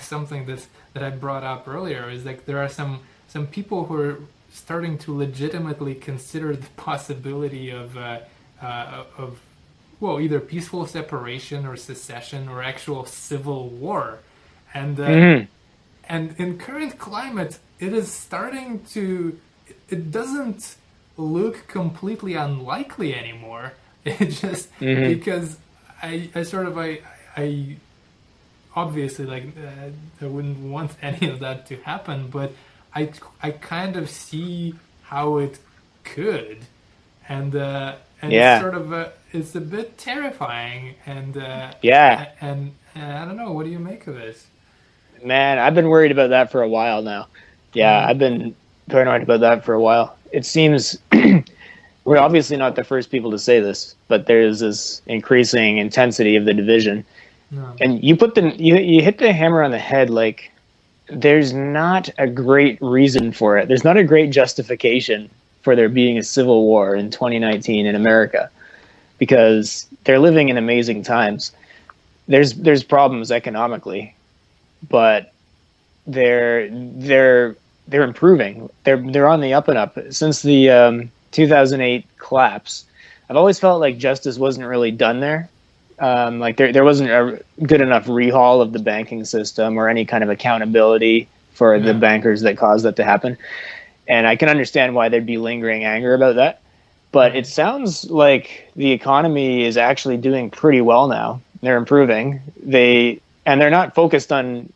something that I brought up earlier. Is like there are some people who are starting to legitimately consider the possibility of well, either peaceful separation or secession or actual civil war, and Hmm. in current climate, it is starting to. It doesn't look completely unlikely anymore. It just Hmm. because I sort of I obviously I wouldn't want any of that to happen, but I kind of see how it could, and it's Yeah. sort of it's a bit terrifying, Yeah. and I don't know, what do you make of this? Man, I've been worried about that for a while now. Yeah, Mm, I've been paranoid about that for a while. It seems we're obviously not the first people to say this, but there's this increasing intensity of the division. no, And you hit the hammer on the head. Like, there's not a great reason for it. There's not a great justification for there being a civil war in 2019 in America because they're living in amazing times. There's problems economically, but they're they're improving. They're on the up and up since the 2008 collapse. I've always felt like justice wasn't really done there. Like there wasn't a good enough rehaul of the banking system or any kind of accountability for the yeah, bankers that caused that to happen. And I can understand why there'd be lingering anger about that. But it right, sounds like the economy is actually doing pretty well now. They're improving. They're not focused on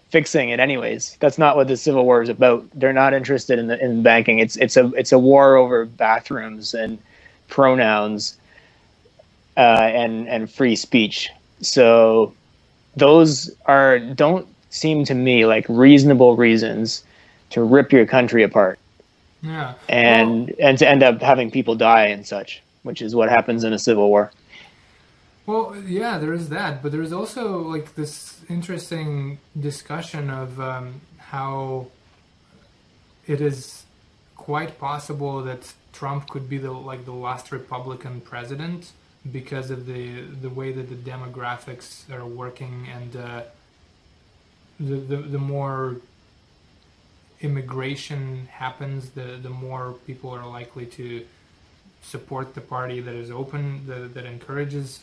fixing it anyways. That's not what the Civil War is about. They're not interested in banking. It's a war over bathrooms and pronouns and free speech. So those are don't seem to me like reasonable reasons to rip your country apart yeah. Well, and to end up having people die and such, which is what happens in a civil war. Well, yeah, there is that, but there's also like this interesting discussion of how it is quite possible that Trump could be the last Republican president because of the way that the demographics are working, and the more immigration happens, the more people are likely to support the party that is open, that encourages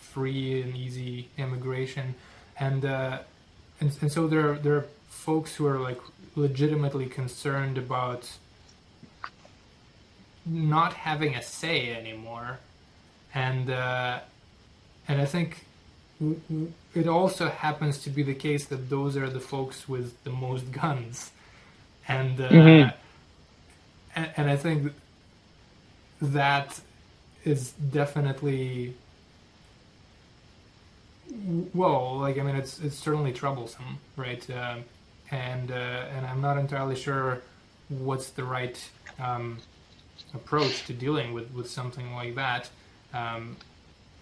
free and easy immigration, and and so there are folks who are like legitimately concerned about not having a say anymore, and and I think it also happens to be the case that those are the folks with the most guns, and Mm-hmm. and I think that is definitely, well, like I mean, it's certainly troublesome, right? And I'm not entirely sure what's the right um, approach to dealing with something like that. Um,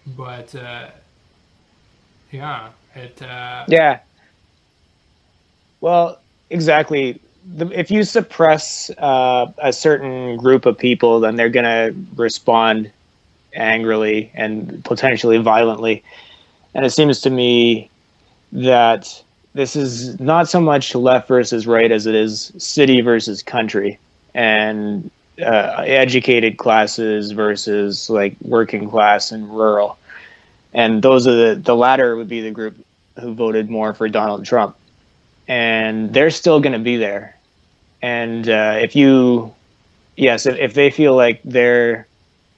but yeah, it Yeah. Well, exactly. If you suppress a certain group of people, then they're going to respond angrily and potentially violently. And it seems to me that this is not so much left versus right as it is city versus country and educated classes versus like working class and rural. And those are the latter would be the group who voted more for Donald Trump. And they're still going to be there. And if you, yes, if they feel like they're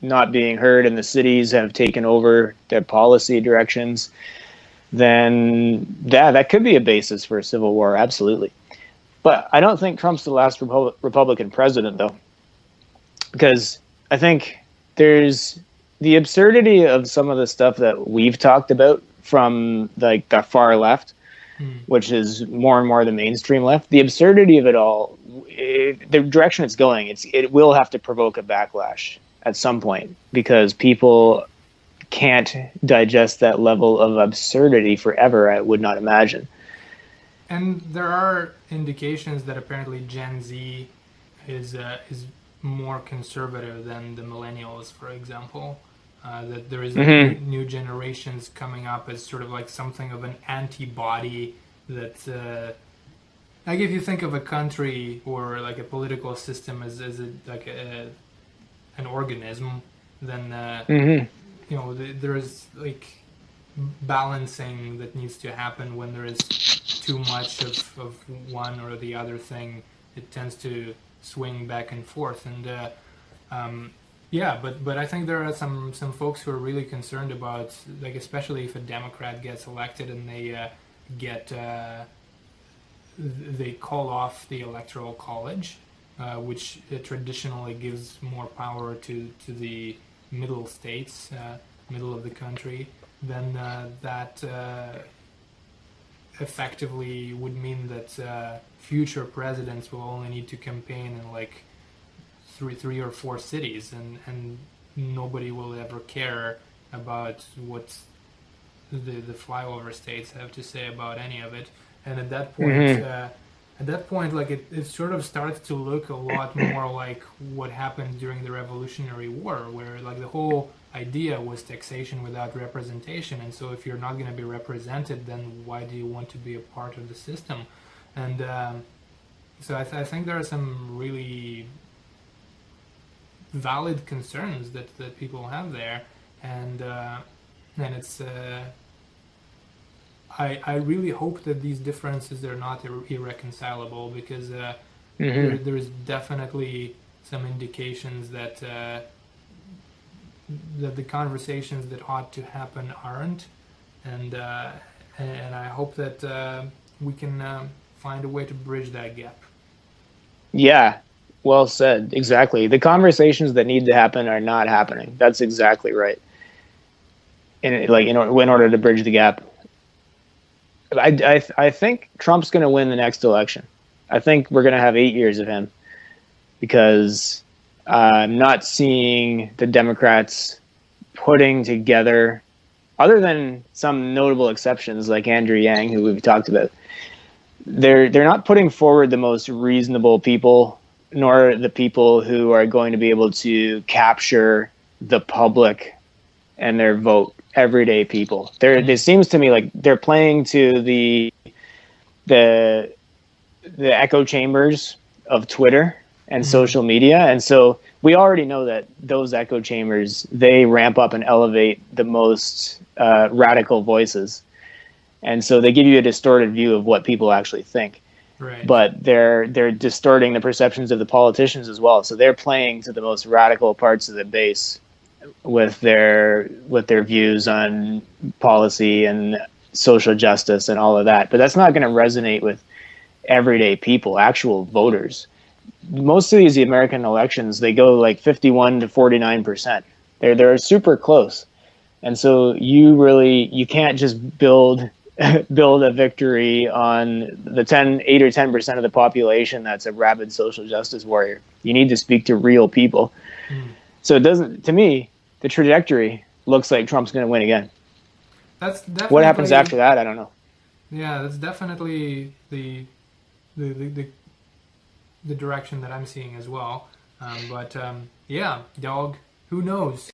not being heard and the cities have taken over their policy directions, then that could be a basis for a civil war, absolutely. But I don't think Trump's the last Republican president, though, because I think there's the absurdity of some of the stuff that we've talked about from like the far left, hmm. which is more and more the mainstream left. The absurdity of it all, the direction it's going, it will have to provoke a backlash at some point because people can't digest that level of absurdity forever. I would not imagine. And there are indications that apparently Gen Z is more conservative than the millennials, for example. that there is like new generations coming up as sort of like something of an antibody that like if you think of a country or like a political system as an organism, then there is like balancing that needs to happen. When there is too much of one or the other thing, it tends to swing back and forth. And but I think there are some folks who are really concerned about, like, especially if a Democrat gets elected and they call off the Electoral College, which traditionally gives more power to the middle states, middle of the country, then that effectively would mean that future presidents will only need to campaign in like three or four cities, and nobody will ever care about what the flyover states have to say about any of it. And at that point, like it sort of starts to look a lot more like what happened during the Revolutionary War, where like the whole idea was taxation without representation. And so if you're not going to be represented, then why do you want to be a part of the system? And so I think there are some really valid concerns that people have there, and it's I really hope that these differences are not irreconcilable, because there's definitely some indications that the conversations that ought to happen aren't, and I hope that we can find a way to bridge that gap. Yeah, well said. Exactly. The conversations that need to happen are not happening. That's exactly right. In order to bridge the gap, I think Trump's going to win the next election. I think we're going to have 8 years of him, because I'm not seeing the Democrats putting together, other than some notable exceptions like Andrew Yang, who we've talked about. They're not putting forward the most reasonable people, nor the people who are going to be able to capture the public and their vote, everyday people. It seems to me like they're playing to the echo chambers of Twitter and social media. And so we already know that those echo chambers, they ramp up and elevate the most radical voices. And so they give you a distorted view of what people actually think. Right. But they're distorting the perceptions of the politicians as well. So they're playing to the most radical parts of the base with their views on policy and social justice and all of that. But that's not going to resonate with everyday people, actual voters. Most of these American elections, they go like 51 to 49%. They're super close. And so you can't just build a victory on the 8 or 10% of the population that's a rabid social justice warrior. You need to speak to real people. So it doesn't, to me, the trajectory looks like Trump's going to win again. That's definitely, what happens after that, I don't know. Yeah, that's definitely the direction that I'm seeing as well. But yeah, dog, who knows?